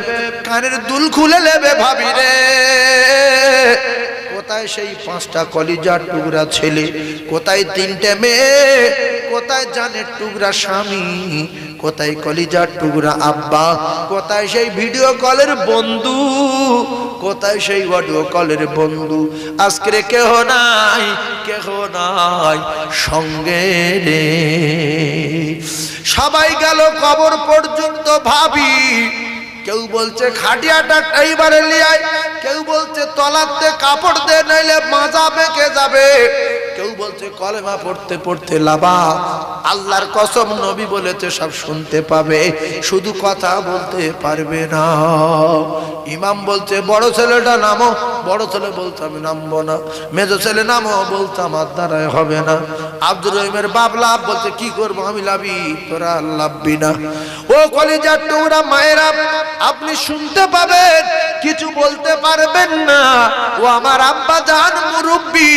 কানের দুল খুলে নেবে। ভাবি রে, কোথায় সেই 5টা কলিজার টুকরা ছেলে, কোথায় 3টে মেয়ে, কোথায় জানের টুকরা স্বামী, কোথায় কলিজার টুকরা আব্বা, কোথায় সেই ভিডিও কলের বন্ধু, কোথায় সেই অডিও কলের বন্ধু? আজকে কেহ নাই, কেহ নাই সঙ্গে রে। সবাই গেল কবর পর্যন্ত। ভাবি, কেউ বলছে খাটিয়াটা এইবারে লিয়াই, কেউ বলছে তলাতে কাপড় দে নাইলে মাজা বেঁকে যাবে, কেউ বলছে কলেমা পড়তে পড়তে লাবা। আল্লাহর কসম, নবী বলেছে সব শুনতে পাবে, শুধু কথা বলতে পারবে না। ইমাম বলছে বড় ছেলেটা নামো, বড় ছেলে বলছে আমি নামবো না। মেজো ছেলে নামো, বলছে আমার দ্বারাই হবে না। আব্দুর রহিমের বাপ লাভ বলছে কি করবো আমি লাভি, তোরা লাভবি না। ও কলিজার টুকরা মায়েরা, আপনি শুনতে পাবেন, কিছু বলতে পারবেন না। ও আমার আব্বা জান মুরব্বি,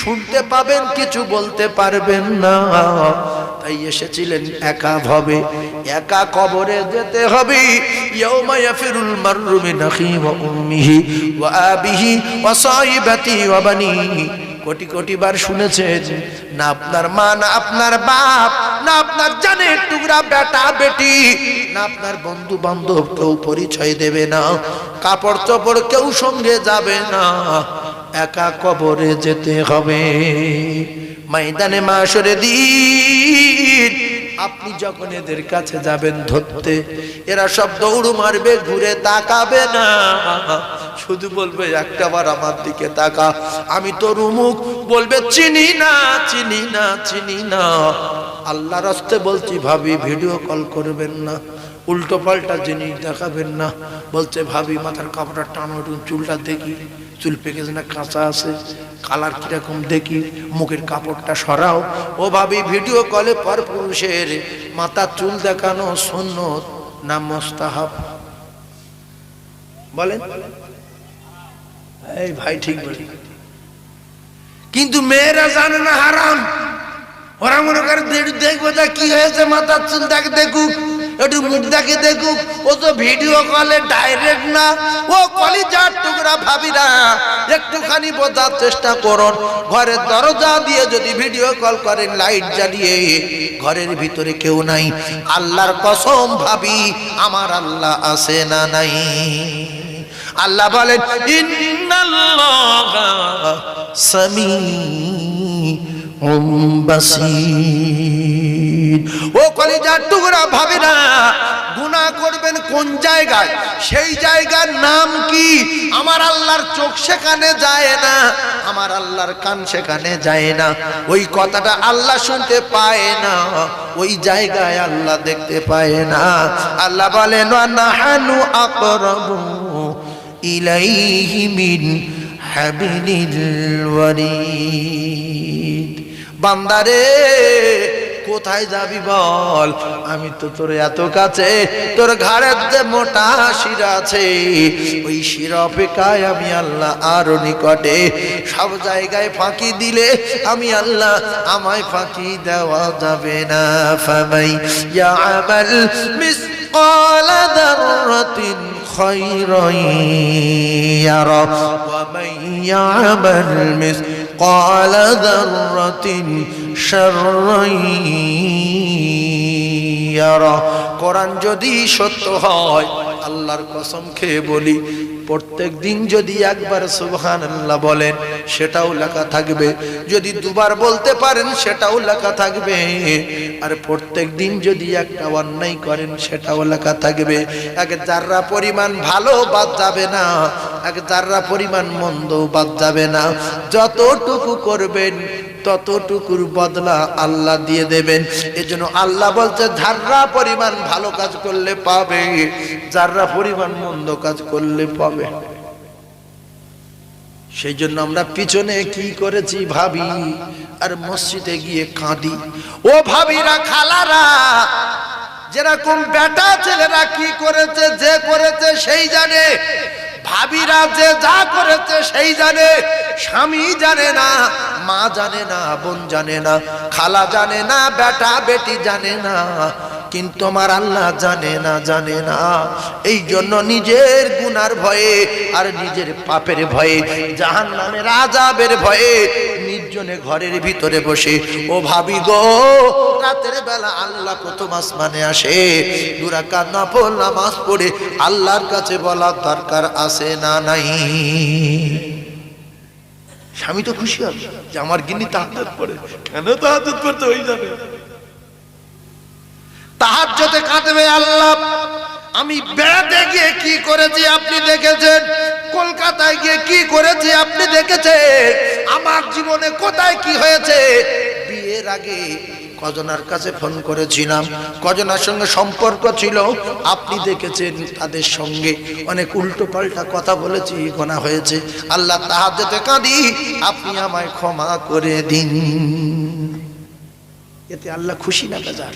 শুনতে পাবেন, কিছু বলতে পারবেন না। তাই এসেছিলেন একা ভাবে, একা কবরে যেতে হবে। ইয়াউমা ইয়াফিরুল মাররু মিন আখিহি ওয়া উম্মিহি ওয়া আবিহি ওয়া সাহিবাতি ওয়া বানিহি। কোটি কোটি বার শুনেছেন না, আপনার মা, না আপনার বাপ, না আপনার জানের টুকরা বেটা বেটি, না আপনার বন্ধু বান্ধব কেউ পরিচয় দেবে না, কাপড় চোপড় কেউ সঙ্গে যাবে না, একা কবরে যেতে হবে। ময়দানে মাশরে দিন আপনি যখন এদের কাছে যাবেন ধরতে, এরা সব দৌড় মারবে, ঘুরে তাকাবে না, শুধু বলবে একটাবার আমার দিকে তাকা, আমি তোর উমুক। বলবে চিনি না, চিনি না, চিনি না। আল্লাহর রাস্তে বলছি ভাবি, ভিডিও কল করবেন না, উল্টো পাল্টা জিনিস দেখাবেন না। বলছে ভাবি মাথার কাপড়টা টানো, চুলটা দেখি, চুল পেকেছে না কাঁচা আছে, কালার কিরকম দেখি, মুখের কাপড়টা সরাও। ও ভাবি, ভিডিও কলে পর পুরুষের মাথার চুল দেখানো সুন্নত না মুস্তাহাব? বলেন এই ভাই, ঠিক বলি। কিন্তু মেয়েরা জানে না হারাম। ওরা মনে করে দেখবো তা কি হয়েছে, মাথার চুল দেখে দেখুক, একটু মুখ দেখে দেখুক। ও তো ভিডিও কলে ডাইরেক্ট না। ও কলিজার টুকরা ভাবিরা, একটুখানি বোঝার চেষ্টা করুন। ঘরের দরজা দিয়ে যদি ভিডিও কল করেন লাইট জ্বালিয়ে, ঘরের ভিতরে কেউ নাই, আল্লাহর কসম ভাবি, আমার আল্লাহ আছে না নাই? আল্লাহ বলেন ইন্নাল্লাহা সামিউম বাসীর। ও কলিজার টুকরা ভাবিরা, গুনাহ করবেন কোন জায়গায়, সেই জায়গার নাম কি? আমার আল্লাহর চোখ সেখানে যায় না, আমার আল্লাহর কান সেখানে যায় না, ওই কথাটা আল্লাহ শুনতে পায় না, ওই জায়গায় আল্লাহ দেখতে পায় না। আল্লাহ বলেন ওয়া নাহানু আকরাবু ইলাইহি মিন হাবিলিল ওয়ারিদ। বান্দারে কোথায় যাবি বল, আমি তো তোর এত কাছে, তোর ঘাড়ের যে মোটা শিরা আছে ওই শিরা অপেক্ষায় আমি আল্লাহ আরো নিকটে। সব জায়গায় ফাঁকি দিলে আমি আল্লাহ, আমায় ফাঁকি দেওয়া যাবে না। ফামাই ইয়ামাল মিসকালা যাররাতিন খায়রান ইয়ারা ওয়া মান ইয়ামাল মিসকালা যাররাতিন শাররান ইয়ারা। কোরআন যদি সত্য হয়, আল্লাহর কসম খেয়ে বলি, প্রত্যেক দিন যদি একবার সুবহানাল্লাহ বলেন সেটাও লেখা থাকবে, যদি দুবার বলতে পারেন সেটাও লেখা থাকবে, আর প্রত্যেক দিন যদি একটা অন্যায় করেন সেটাও লেখা থাকবে। এক যাররা পরিমাণ ভালো বাদ যাবে না, এক যাররা পরিমাণ মন্দ বাদ যাবে না। যতটুকু করবেন ততটুকুর বদলা আল্লাহ দিয়ে দেবেন। এজন্য আল্লাহ বলছে যাররা পরিমাণ ভালো কাজ করলে পাবে, যাররা পরিমাণ মন্দ কাজ করলে পাবে। সেই জন্য আমরা পিছনে কি করেছি ভাবি, আর মসজিদে গিয়ে কাঁদি। ও ভাবিরা, খালারা, যেরকম বেটা ছেলেরা কি করেছে, যে করেছে সেই জানে, ভাবিরা যে যা করেছে সেই জানে। স্বামী জানে না, মা জানে না, বোন জানে না, খালা জানে না, বেটা বেটি জানে না, কিন্তু আমার আল্লাহ জানে না, জানে না। এই জন্য নিজের গুনার ভয়ে আর নিজের পাপের ভয়ে, জাহান্নামের আযাবের ভয়ে নির্জনে ঘরের ভিতরে বসে, ও ভাবি গো, রাতের বেলা আল্লাহ প্রথম আসমানে আসে, 2 রাকাত নফল নামাজ পড়ে আল্লাহর কাছে বলার দরকার আছে না নাই? স্বামী তো খুশি হবে যে আমার গিন্নি তাহাজ্জুদ পড়ে। কেন তাহাজ্জুদ পড়তে ওই যাবে, তাহাজ্জুদে কাঁদবে, আল্লাহ আমি বেড়াতে গিয়ে কি করেছি আপনি দেখেছেন, কলকাতায় গিয়ে কি করেছি আপনি দেখেছেন, আমার জীবনে কোথায় কি হয়েছে। বিয়ের আগে কজনার কাছে ফোন করেছিলাম, কজনার সঙ্গে সম্পর্ক ছিল, আপনি দেখেছেন, তাদের সঙ্গে অনেক উল্টো পাল্টা কথা বলেছি, গোনা হয়েছে। আল্লাহ তাহাজ্জুদে কাঁদি, আপনি আমায় ক্ষমা করে দিন। এতে আল্লাহ খুশি না বেজার?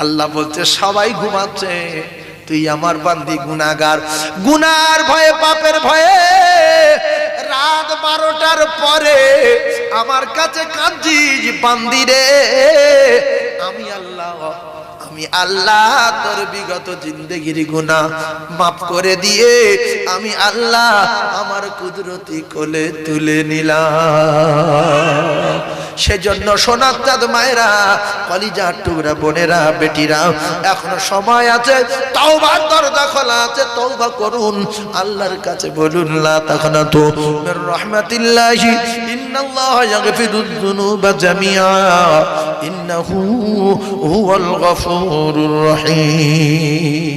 আল্লাহ বলছে সবাই ঘুমাচ্ছে, তুই আমার বান্দি গুনাহগার, গুনার ভয়ে, পাপের ভয়ে রাত 12টার পরে আমার কাছে কাঁদছিস বান্দি রে। আমি আল্লাহ তোর বিগত জিন্দেগির গুনাহ মাফ করে দিয়ে আমি আল্লাহ আমার কুদরতি কোলে তুলে নিলাম। সেজন্য সোনার চাঁদ মায়েরা, কলিজার টুকরা বোনেরা, বেটিরা, এখনো সময় আছে, তওবার দরজা খোলা আছে, তওবা করুন, আল্লাহর কাছে বলুন, লা তাখনাতু মির রাহমাতিল্লাহি ইন্নাল্লাহা ইয়াগফিরুয যুনুবা জামিআ ইন্নাহু হুয়াল গফুরুর রহিম।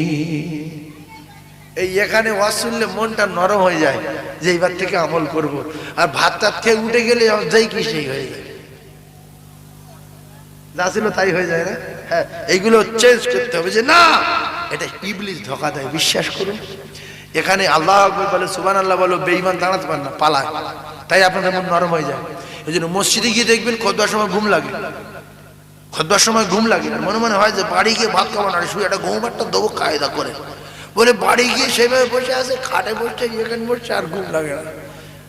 এই এখানে ওয়াজ শুনলে মনটা নরম হয়ে যায় যে এইবার থেকে আমল করব, আর ভাত টাত খেয়ে উঠে গেলে যাই কি সেই হয়ে যায়, যা ছিল তাই হয়ে যায় না? হ্যাঁ, এইগুলো চেঞ্জ করতে হবে, যে না, এটা ইবলিস ধোঁকা দেয়, বিশ্বাস করুন। এখানে আল্লাহু আকবার বলে, সুবহানাল্লাহ বলো, বেঈমান দাঁড়াতে পারে না, পালায়, তাই আপনাদের মন নরম হয়ে যায়। এই জন্য মসজিদে গিয়ে দেখবেন খুতবার সময় ঘুম লাগে, খুতবার সময় ঘুম লাগে, মনে মনে হয় যে বাড়ি গিয়ে ভাত খাবো না, শুয়ে একটা ঘুম একটা দেবো কায়দা করে, বলে বাড়ি গিয়ে সেভাবে বসে আছে, খাটে বসছে, এখানে বসছে, আর ঘুম লাগে না।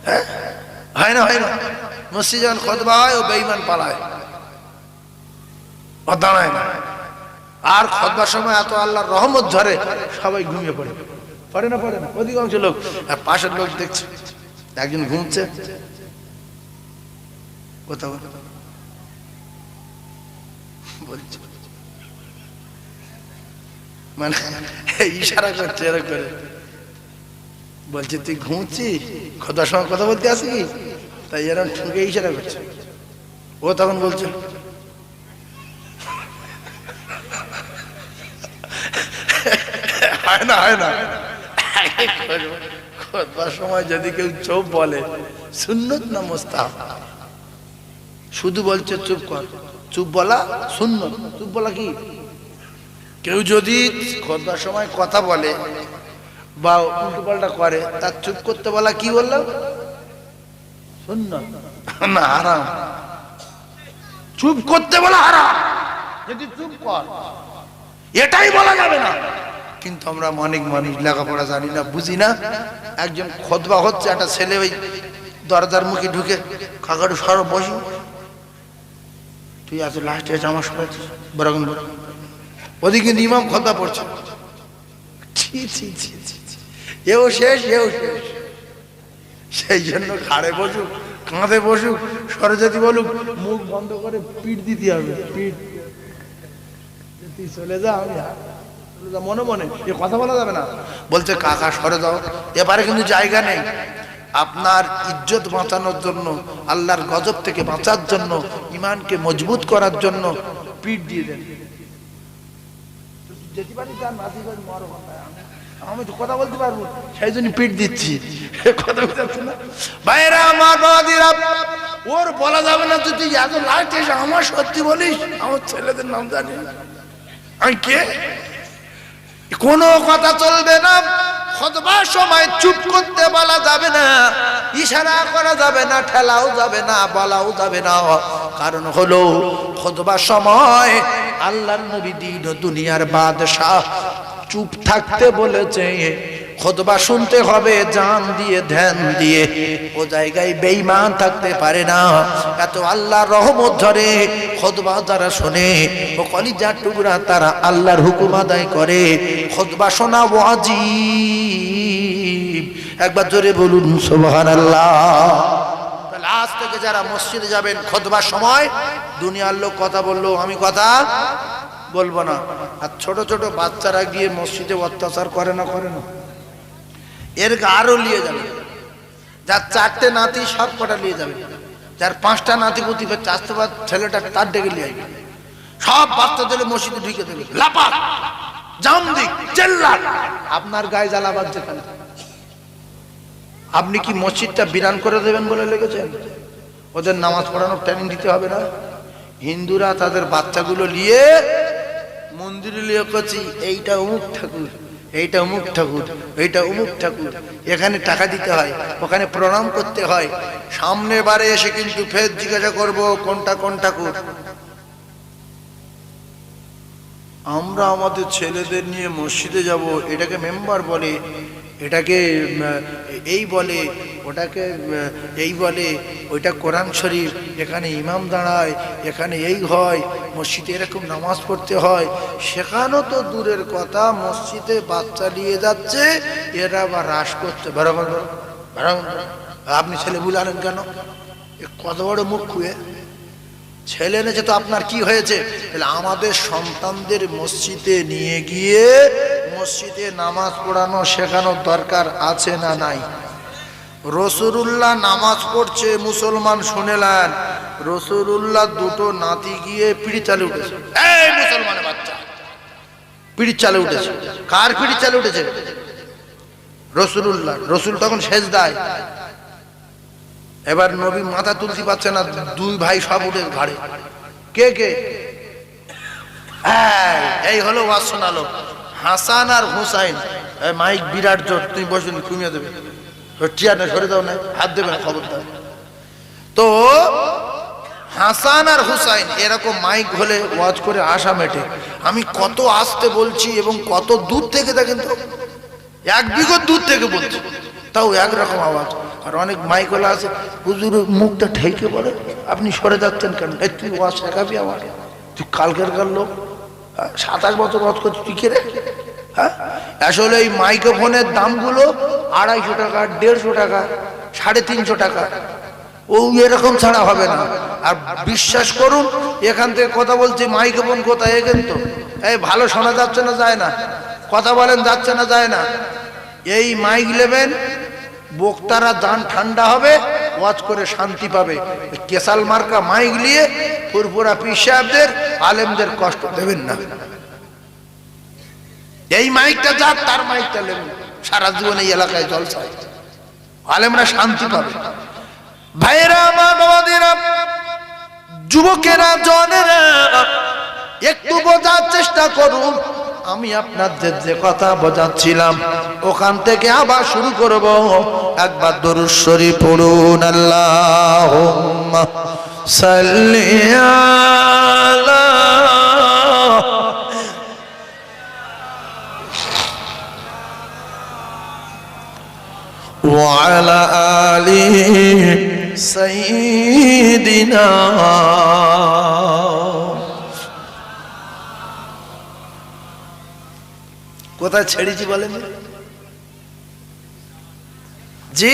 হ্যাঁ, হয় না, হয় না? মসজিদে যখন খুতবা হয়, ও বেঈমান পালায়, ও দাঁড়ায় না। আর খুতবার সময় এত আল্লাহর রহমত ঝরে, সবাই ঘুমিয়ে পড়ে, পড়ে না, পড়ে না অধিকাংশ লোক। আর পাশের লোক দেখছে একজন ঘুমছে, কোথাও বলছে, মানে ইশারা করছে, এরা করে বলছে তুই ঘুমছিস, খুতবার সময় কথা বলতে আসি কি, তাই এরা ঠুকে ইশারা করছে। ও তখন বলছে, হয় না, হয় না? খুতবার সময় যদি কেউ চুপ বলে, সুন্নত না মুস্তাহাব? শুধু বলছে চুপ কর, চুপ বলা সুন্নত, চুপ বলা কি? কেউ যদি খুতবার সময় কথা বলে বা উল্টো পাল্টা করে, তার চুপ করতে বলা কি বললাম? সুন্নত না হারাম? চুপ করতে বলা হারাম, যদি চুপ কর এটাই বলা যাবে না। কিন্তু আমরা অনেক মানুষ লেখাপড়া জানি না, বুঝি না। একজন খুতবা হচ্ছে, একটা ছেলে ওই দরজার মুখে ঢুকে, কাকাটু সর বসি, তুই এত লাস্টে আমার সরাচ্ছিস বরং, ওদিকে কিন্তু ইমাম খুতবা পড়ছে, এও শেষ এও শেষ। সেই জন্য ঘাড়ে বসুক, কাঁধে বসুক, সরস্বতী বলুক, মুখ বন্ধ করে পিঠ দিতে হবে, পিঠ। তুই চলে যা, আমি মনে মনে এ কথা বলা যাবে না। বলছে কাকা সরে যাও, এবারে কিন্তু জায়গা নেই। আপনার ইজ্জত বাঁচানোর জন্য, আল্লাহর গজব থেকে বাঁচার জন্য, ইমানকে মজবুত করার জন্য পিঠ দিয়ে দেন। আমি তো কথা বলতে পারবো, সেই জন্য পিঠ দিচ্ছি, কথা বুঝাচ্ছি না ভাইরা আমার বাবাদিরা। ওর বলা যাবে না তুই এত লাইট এসে আমার সত্যি বলিস, আমার ছেলেদের নাম জানি আমি কে, কোনো কথা চলবে না। খুতবার সময় চুপ করতে বলা যাবে না, ইশারা করা যাবে না, ঠেলাও যাবে না, বলাও যাবে না। কারণ হলো খুতবার সময় আল্লাহর নবী দিন দুনিয়ার বাদশাহ চুপ থাকতে বলেছে। খুতবা শুনতে হবে জান দিয়ে, ধ্যান দিয়ে। ও জায়গায় বেঈমান থাকতে পারে না। এত আল্লাহর রহমত ধরে খুতবা যারা শোনে, ও কলিজার টুকরা, তারা আল্লাহর হুকুম আদায় করে। খুতবা শোনা ওয়াজিব। একবার জোরে বলুন সুবহানাল্লাহ। তাহলে আজ থেকে যারা মসজিদে যাবেন, খুতবার সময় দুনিয়ার লোক কথা বললো, আমি কথা বলবো না। আর ছোট ছোট বাচ্চারা গিয়ে মসজিদে অত্যাচার করে না, করে না, এর আরো নিয়ে যাবে। যার 4টে নাতি সব কটা নিয়ে যাবে, যার 5টা নাতি পুতি চাষবাদ ছেলেটা তার ডেকে নিয়ে আসবে, সব বাচ্চাদের মসজিদে ঢুকে দেবে, লাপাত জামদিক চেল্লাট। আপনার গায়ে জ্বালা বাজছে কেন? আপনি কি মসজিদটা বিরান করে দেবেন বলে লেগেছেন? ওদের নামাজ পড়ানোর ট্রেনিং দিতে হবে না? হিন্দুরা তাদের বাচ্চাগুলো নিয়ে মন্দিরে নিয়ে করছি, এইটা অমুক ঠাকুর, এইটা অমুক ঠাকুর, এইটা অমুক ঠাকুর। এখানে টাকা দিতে হয়, ওখানে প্রণাম করতে হয়। সামনে বারে এসে কিন্তু ফের জিজ্ঞাসা করবো কোনটা কোন ঠাকুর। আমরা আমাদের ছেলেদের নিয়ে মসজিদে যাব, এটাকে মেম্বার বলে, এটাকে এই বলে, ওটাকে এই বলে, ওইটা কোরআন শরীফ, এখানে ইমাম দাঁড়ায়, এখানে এই হয়, মসজিদে এরকম নামাজ পড়তে হয়। সেখানেও তো দূরের কথা, মসজিদে বাচ্চা নিয়ে যাচ্ছে, এরা আবার রাস করছে। বরাবর আপনি ছেলে বুলালেন কেন? কত বড় মুখ খুঁয়ে ছেলে এনেছে, তো আপনার কি হয়েছে? তাহলে আমাদের সন্তানদের মসজিদে নিয়ে গিয়ে মসজিদে নামাজ পড়ানো শেখানোর দরকার আছে না নাই? রাসূলুল্লাহ নামাজ পড়ছে, মুসলমান শুনেলেন, রাসূলুল্লাহ দুটো নাতি গিয়ে পিড়ি চালে উঠেছে। এই মুসলমানের বাচ্চা পিড়ি চালে উঠেছে। কার পিড়ি চালে উঠেছে? রাসূলুল্লাহ। রাসূল তখন সেজদায়। এবার নবী মাথা তুলতে পারছে না, দুই ভাই সব উঠে ঘাড়ে। কে কে? এই হলো ওয়াজ শোনালো হাসান আর হুসাইন। মাইক বিরাট জোর, তুমি বসুন, কমিয়ে দেবে, টিয়া না সরে দাও, না হাত দেবে না, খবরদার। তো হাসান আর হুসাইন এরকম মাইক হলে ওয়াজ করে আসা মেটে। আমি কত আসতে বলছি এবং কত দূর থেকে, দেখেন তো, 1 বিঘা দূর থেকে বলছি, তাও একরকম আওয়াজ। আর অনেক মাইক হলে আছে, হুজুর মুখটা ঠেকে বলে, আপনি সরে যাচ্ছেন কেন? এই তুই ওয়াজ শেখাবি আমাকে? তুই কালকের লোক, 27 বছর ওয়াজ করছিস, তুই কে রে? হ্যাঁ, আসলে এই মাইক্রোফোনের দামগুলো 250 টাকা, 150 টাকা, 350 টাকা। ও এরকম ছাড়া হবে না। আর বিশ্বাস করুন, এখান থেকে কথা বলছি, মাইক্রোফোন কোথায়? এখানে তো এই ভালো শোনা যাচ্ছে না, যায় না, কথা বলেন, যাচ্ছে না, যায় না। এই মাইক নেবেন, বক্তারা যান ঠান্ডা হবে, ওয়াজ করে শান্তি পাবে। কেসাল মার্কা মাইক নিয়ে ফুরফুরা পীর সাহেবদের, আলেমদের কষ্ট দেবেন না। এই মাইকটা যাক, তার মাইকটা নেবেন, সারা জীবন এই এলাকায় জলসায়, আলেমরা শান্তি পাবে। ভাইরা আমার, বাবাদেরা, যুবকেরা, জনেরা, একটু বোঝার চেষ্টা করুন। আমি আপনাদের যে কথা বোঝাচ্ছিলাম ওখান থেকে আবার শুরু করব। একবার দরুদ শরীফ পড়ুন। আল্লাহুম্মা সাল্লি আলা ওয়া আলা আলি সাইয়্যিদিনা। কোথায় ছেড়েছি বলেন জি?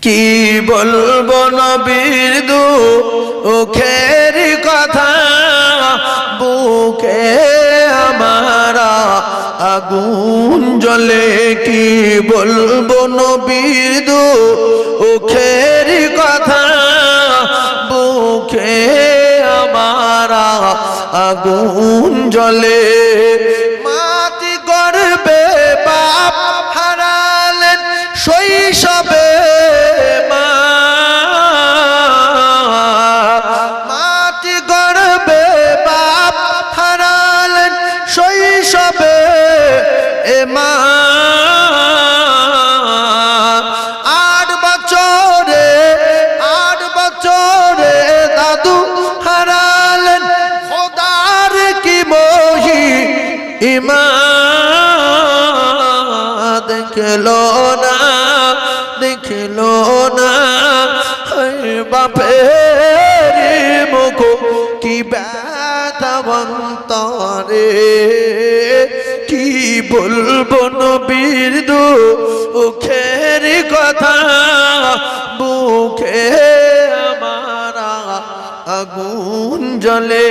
কি বলবো নবীর দুঃখের কথা, বুকে আমারা আগুন জ্বলে। কি বলবো নবীর দুঃখের কথা, বুকে আমারা আগুন জ্বলে। মাটি গর্বে বাপ হারালেন শৈশবে, মাটি গর্বে বাপ হারালেন শৈশবে। এ মা 8 বছরে দাদু হারালেন। খোদার কি মহি ইমা দেখলো না বাপের মুখ কি ব্যথা অন্তরে। কি বলবো নবীর দুঃখের কথা, বুকে আমারা আগুন জ্বলে।